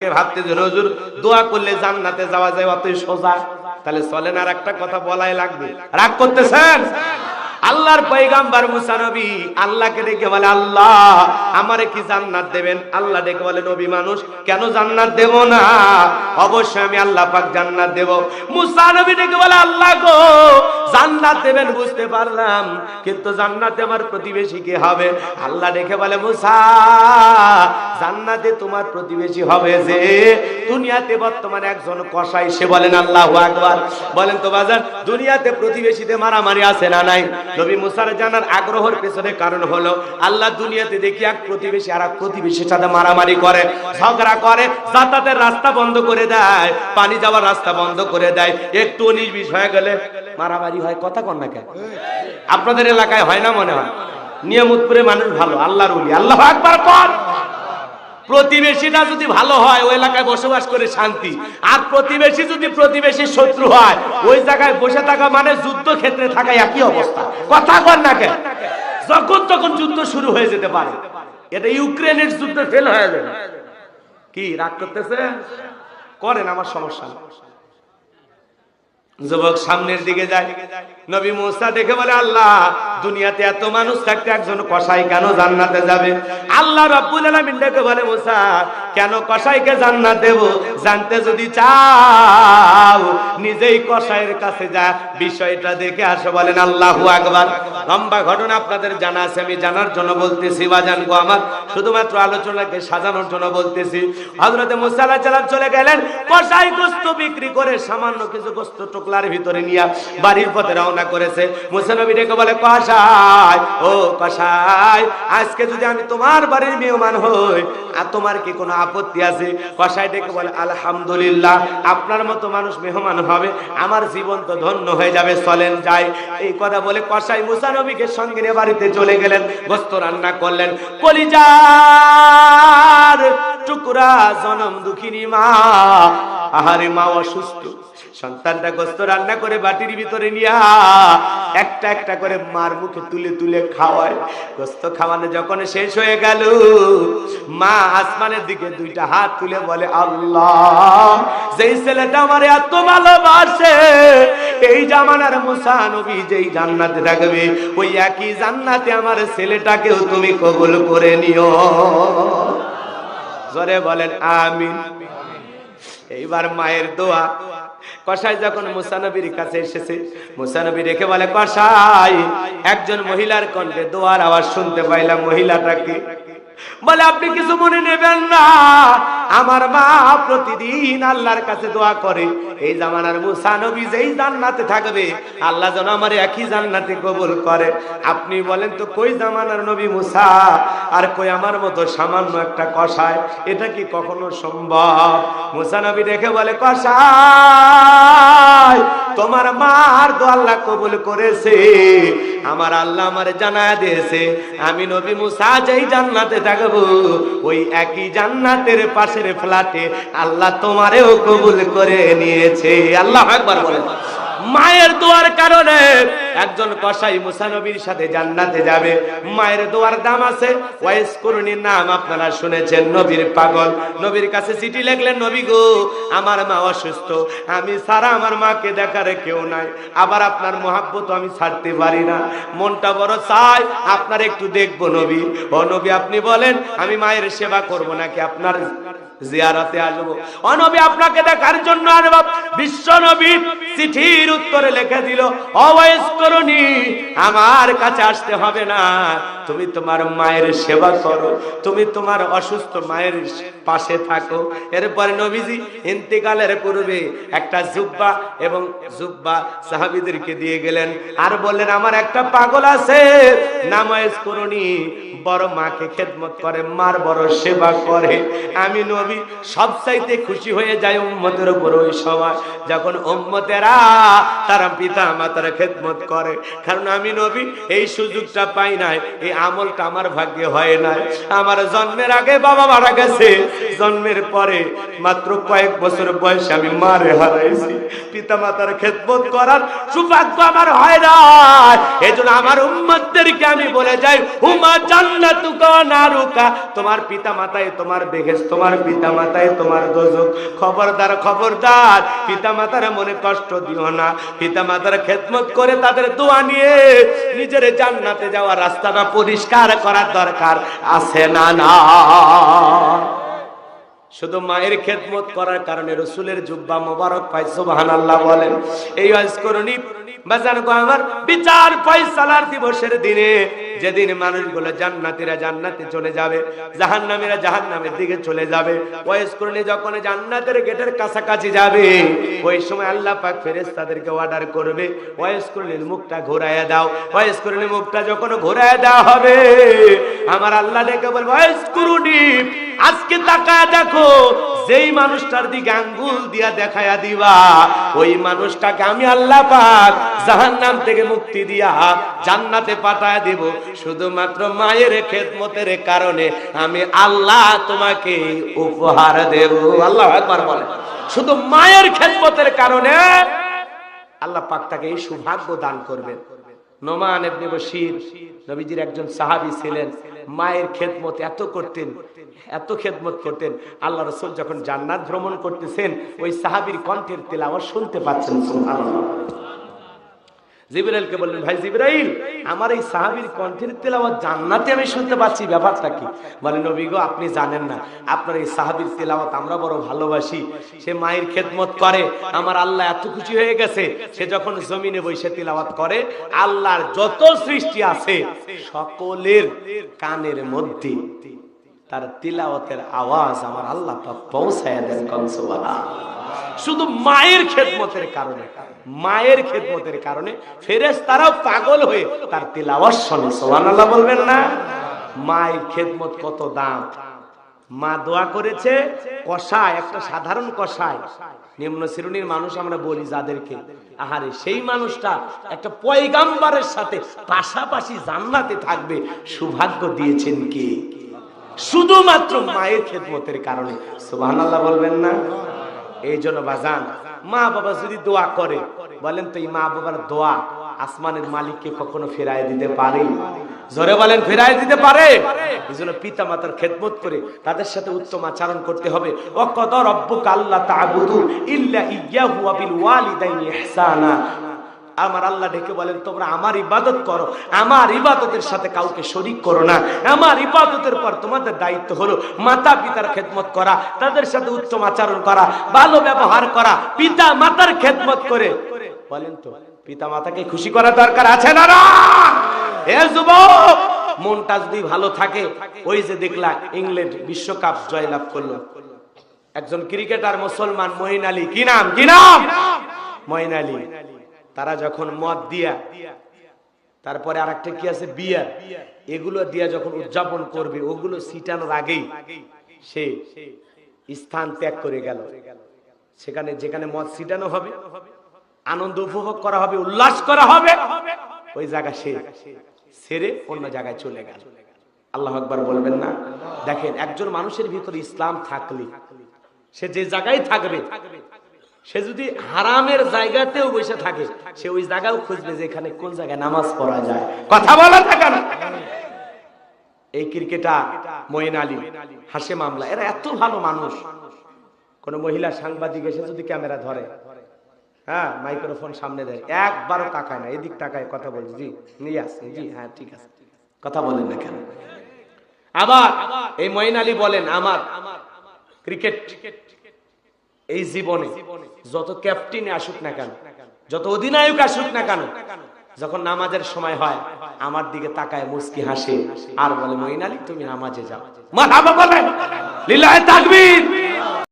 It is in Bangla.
ভাবতে যে হুজুর দোয়া করলে জান্নাতে যাওয়া যায় অতই সোজা, তাহলে চলেন আর একটা কথা বলাই লাগবে। রাগ করতেছেন? আল্লাহর পয়গাম্বর মুসা নবী আল্লাহকে ডেকে বলে, আল্লাহ আমারে কি জান্নাত দেবেন? আল্লাহ ডেকে বলে, নবী মানুষ কেন জান্নাত দেব না? অবশ্যই আমি আল্লাহ পাক জান্নাত দেব। মুসা নবী ডেকে বলে, আল্লাহ গো জান্নাত দেবেন বুঝতে পারলাম, কিন্তু জান্নাতে আমার প্রতিবেশী কে হবে? আল্লাহ ডেকে বলে, মুসা জান্নাতে তোমার প্রতিবেশী হবে যে দুনিয়াতে বর্তমানে একজন কসাই। সে বলেন আল্লাহু আকবার। বলেন তো বাজার, দুনিয়াতে প্রতিবেশীতে মারামারি আছে না নাই? নবী মুসার জানার আগ্রহের পেছনে কারণ হলো আল্লাহ দুনিয়াতে দেখি এক প্রতিবেশী আর এক প্রতিবেশীর সাথে মারামারি করে, ঝগড়া করে, যাতায়াতের রাস্তা বন্ধ করে দেয়, পানি যাওয়ার রাস্তা বন্ধ করে দেয়, একটু 19-20 হয়ে গেলে মারামারি হয়। কথা কন না কেন? আপনাদের এলাকায় হয় না মনে হয়? নিয়ামতপুরে মানুষ ভালো, আল্লাহর ওলি। আল্লাহু আকবার কর। প্রতিবেশীটা যদি ভালো হয় ওই এলাকায় বসবাস করে শান্তি, আর প্রতিবেশী যদি প্রতিবেশীর শত্রু হয় ওই জায়গায় বসে থাকা মানে যুদ্ধ ক্ষেত্রে থাকা একই অবস্থা। কথা কর না কেন? যখন তখন যুদ্ধ শুরু হয়ে যেতে পারে। এটা ইউক্রেনের যুদ্ধ ফেল হয়ে যাবে। কি রাগ করতেছে? করেন, আমার সমস্যা না। যুবক সামনের দিকে যায়, নবী মুসা দেখে বলে, আল্লাহ দুনিয়াতে এত মানুষ থাকতে একজন কসাই কেন জান্নাতে যাবে? আল্লাহ রাব্বুল আলামিন দেখে বলে, মুসা কেন কসাইকে জান্নাত দেব? জানতে যদি চাও নিজেই কসাইয়ের কাছে যা, বিষয়টা দেখে আসো। বলেন আল্লাহু আকবার। লম্বা ঘটনা আপনাদের জানা আছে, আমি জানার জন্য বলতেছি বাজান গো আমার, শুধুমাত্র আলোচনাকে সাজানোর জন্য বলতেছি। হযরতে মুসা আলাইহিস সালাম চলে গেলেন, কসাই গোশত বিক্রি করে সামান্য কিছু গোশত টুকলার ভিতরে নিয়ে বাড়ির পথে রওনা করেছে। মুসা নবী ডেকে বলে, কসাই ও কসাই, আজকে যদি আমি তোমার বাড়ির মেহমান হই আর তোমার কি কোনো আপত্তি আছে? কসাই ডেকে বলে, আলহামদুলিল্লাহ, আপনার মতো মানুষ মেহমান হবে আমার জীবন তো ধন্য হয়ে যাবে, চলেন যাই। এই কথা বলে কসাই মুসা নবীকে সঙ্গে নিয়ে বাড়িতে চলে গেলেন, গোশত রান্না করলেন। কলিজার টুকরা জনম দুঃখিনী মা, আহারে মা অসুস্থ, সন্তানটা গোশত রান্না করে বাটির ভিতরে নিয়া একটা একটা করে মার মুখে তুলে তুলে খাওয়ায়। গোশত খাওয়ানো যখন শেষ হয়ে গেল, মা আসমানের দিকে দুইটা হাত তুলে বলে, আল্লাহ যেই ছেলেটা আমার এত ভালোবাসে, এই জামানার মুসা নবী যেই জান্নাতে থাকবে, ওই একই জান্নাতে আমার ছেলেটাকেও তুমি কবুল করে নিও। জোরে বলেন আমিন। এইবার মায়ের দোয়া। কসাই যখন মুসা নবীর কাছে এসেছে, মুসা নবী রেখে বলে, কসাই একজন মহিলার কণ্ঠে দোয়ার আওয়াজ শুনতে পাইলাম। মহিলাটাকে বলে, আপনি কিছু মনে নেবেন না, আমার মা প্রতিদিন আল্লাহর কাছে দোয়া করে এই জামানার মুসা নবী যেই জান্নাতে থাকবে আল্লাহ যেন আমার একই জান্নাতে কবুল করে। আপনি বলেন তো, কই জামানার নবী মুসা আর কই আমার মতো সামান্য একটা কসাই, এটা কি কখনো সম্ভব? মুসা নবী দেখে বলে, কসাই তোমার মার দোয়া আল্লাহ কবুল করেছে, আমার আল্লাহ আমারে জানায়া দিয়েছে আমি নবী মুসা যেই জান্নাতে থাকবো ওই একই জান্নাতের পাশের ফ্ল্যাটে আল্লাহ তোমারেও কবুল করে নিয়েছে। আল্লাহু আকবার বলেন। মায়ের দোয়ার কারণে একজন কসাই মুসা নবীর সাথে জান্নাতে যাবে। মায়ের দোয়ার দাম আছে। ওয়াইস করুনির নাম আপনারা শুনেছেন, নবীর পাগল। নবীর কাছে চিঠি লিখলেন, নবী গো আমার মা অসুস্থ, আমি ছাড়া আমার মাকে দেখার কেউ নাই, আবার আপনার মহাব্বত আমি ছাড়তে পারি না, মনটা বড় চাই আপনার একটু দেখবো নবী। ও নবী আপনি বলেন আমি মায়ের সেবা করব নাকি আপনার জিয়ারতে আসবো? ও নবী আপনাকে দেখার জন্য আসবো। বিশ্ব নবী চিঠির উত্তরে লিখে দিল, অওয়াইস করুনি আমার কাছে আসতে হবে না, তুমি তোমার মায়ের সেবা করো, তুমি তোমার অসুস্থ মায়ের পাশে থাকো। এরপরে নবীজি ইন্তেকালের পূর্বে একটা জুব্বা এবং জুব্বা সাহাবীদেরকে দিয়ে গেলেন, আর বললেন আমার একটা পাগল আছে নাম ওয়াইস করুনি, বড় মাকে খেদমত করে, মার বড় সেবা করে। আমি নবী সবচাইতে খুশি হয়ে যাই উম্মতের উপর ওই সময় যখন উম্মতেরা তারা পিতা মাতার খেদমত করে। করে, কারণ আমি নবী এই সুযোগটা পাই নাই, এই আমলটা আমার ভাগ্যে হয় নাই। আমার জন্মের আগে বাবা মারা গেছে, জন্মের পরে মাত্র কয়েক বছর বয়সে আমি মারে হারাইছি। পিতা মাতার খেদমত করার সৌভাগ্য আমার হয় না। এজন্য আমার উম্মতদেরকে আমি বলে যাই, হুমা জান্নাতুকা নারুকা, তোমার পিতা মাতায় তোমার বেহেশত, তোমার পিতা মাতায় তোমার দোজখ। খবরদার খবরদার, পিতা মাতার মনে কষ্ট দিও না। পিতা মাতার খেদমত করে তাদের দোয়া নিয়ে নিজের জান্নাতে যাওয়ার রাস্তাটা পরিষ্কার করার দরকার আছে না? না, শুধু মায়ের খেদমত করার কারণে রাসূলের জুব্বা মোবারক পাই। সুবহানাল্লাহ বলেন। এই ওয়াজ করুনি বাজান গো আমার, বিচার ফয়সালার দিবসের দিনে, যেদিন মানুষগুলো জান্নাতীরা জান্নাতে চলে যাবে, জাহান্নামীরা জাহান্নামের দিকে চলে যাবে, ওয়াজ করুনি যখন জান্নাতের গেটের কাছাকাছি যাবে, ওই সময় আল্লাহ পাক ফেরেশতাদেরকে অর্ডার করবে, ওয়াজ করুনির মুখটা ঘোরায়া দাও। ওয়াজ করুনির মুখটা যখন ঘোরায়া দেওয়া হবে, আমার আল্লাহ ডেকে বলবে, ওয়াজ করুনি আজকে তাকায় দেখো, যেই মানুষটার দিকে আঙ্গুল দিয়া দেখায়া দিবা, ওই মানুষটাকে আমি আল্লাহ পাক জাহান্নাম থেকে মুক্তি দিয়া জান্নাতে পাঠায় দেব। শুধুমাত্র মায়ের খেদমতের কারণে আমি আল্লাহ তোমাকে উপহার দেব। আল্লাহু আকবার বলে। শুধু মায়ের খেদমতের কারণে আল্লাহ পাক তাকে এই সৌভাগ্য দান করবেন। নোমান ইবনে বশীর নবীজির একজন সাহাবী ছিলেন, মায়ের খেদমত এত করতেন, এত খেদমত করতেন, আল্লাহ রাসূল যখন জান্নাত ভ্রমণ করতেছেন, ওই সাহাবীর কণ্ঠের তেলাওয়াত শুনতে পাচ্ছেন। সুবহানাল্লাহ। জিবরাইলকে বললেন, ভাই জিবরাইল, আমার এই সাহাবীর কণ্ঠের তেলাওয়াত জান্নাতে আমি শুনতে পাচ্ছি, ব্যাপারটা কি? বলে, নবী গো, আপনি জানেন না, আপনার এই সাহাবীর তেলাওয়াত আমরা বড় ভালোবাসি। সে মায়ের খেদমত করে, আমার আল্লাহ এত খুশি হয়ে গেছে, সে যখন জমিনে বসে তেলাওয়াত করে, আল্লাহর যত সৃষ্টি আছে সকলের কানের মধ্যে তার তিলাওয়াতের আওয়াজ আমার আল্লাহ পাক পৌঁছায় দেন। সুবহানাল্লাহ। শুধু মায়ের খেদমতের কারণে, মায়ের খেদমতের কারণে ফেরেশতারাও পাগল হয়ে তার তিলাওয়াত শুনে। সুবহানাল্লাহ বলবেন না? মায়ের খেদমত কত দাম। মা দোয়া করেছে, কসাই, একটা সাধারণ কসাই, নিম্ন শ্রেণীর মানুষ আমরা বলি যাদেরকে, আহারে সেই মানুষটা একটা পয়গাম্বরের সাথে পাশাপাশি জান্নাতে থাকবে, সৌভাগ্য দিয়েছেন কে? শুধুমাত্র মায়ের খেদমতের কারণে। সুবহানাল্লাহ বলবেন না? এই জন্য বাজান, মা বাবা যদি দোয়া করে, বলেন তো এই মা বাবার দোয়া আসমানের মালিককে কখনো ফেরায় দিতে পারে? জোরে বলেন, ফেরায় দিতে পারে? এই জন্য পিতা মাতার খেদমত করে তাদের সাথে উত্তম আচরণ করতে হবে। ওয়াকাদা রাব্বুকা আল্লা তা'বুদু ইল্লা ইয়্যাহু ওয়া বিল ওয়ালিদাইনি ইহসানা। আমার আল্লাহ ডেকে বলেন, তোমরা আমার ইবাদত করো, আমার ইবাদতের সাথে কাউকে শরীক করো না। আমার ইবাদতের পর তোমাদের দায়িত্ব হলো মাতা পিতার খেদমত করা, তাদের সাথে উত্তম আচরণ করা, ভালো ব্যবহার করা। পিতা মাতার খেদমত করে, বলেন তো পিতা মাতাকে খুশি করা দরকার আছে না? না, হে যুবক, মনটা যদি ভালো থাকে, ওই যে দেখলা ইংল্যান্ড বিশ্বকাপ জয়লাভ করলো, একজন ক্রিকেটার মুসলমান, মঈন আলী, কি নাম? কি নাম? মঈন আলী। তারা যখন মদ দিয়া, তারপরে আরেকটা কি আছে, বিয়ার, এগুলো দিয়া যখন উদযাপন করবে, ওগুলো ছিটানোর আগেই সে স্থান ত্যাগ করে গেল। সেখানে যেখানে মদ ছিটানো হবে, আনন্দ উপভোগ করা হবে, উল্লাস করা হবে, ওই জায়গা সে ছেড়ে অন্য জায়গায় চলে গেল। আল্লাহু আকবার বলবেন না? দেখেন, একজন মানুষের ভিতরে ইসলাম থাকলে সে যে জায়গায় থাকবে, সে যদি হারামের জায়গাতেও বসে থাকে, সে ওই জায়গাও খুঁজবে যে এখানে কোন জায়গায় নামাজ পড়া যায়। কথা বলা থাকে না? এই ক্রিকেটার মঈন আলী, হাশেম আমলা, এরা এত ভালো মানুষ। কোন মহিলা সাংবাদিক এসে যদি ক্যামেরা ধরে, হ্যাঁ, মাইক্রোফোন সামনে দেয়, একবারও তাকায় না, এদিক তাকায় কথা বলে, জি নিয়ে আসছে, জি হ্যাঁ ঠিক আছে, কথা বলেন না কেন? আবার এই মঈন আলী বলেন, আমার ক্রিকেট এই জীবনে যত ক্যাপ্টেনে আসুক না কেন, যত অধিনায়ক আসুক না কেন, যখন নামাজের সময় হয় আমার দিকে তাকায় মুস্কি হাসে আর বলে, মঈন আলী তুমি নামাজে যাও। মারহাবা বলেন, লিল্লাহি তাকবীর।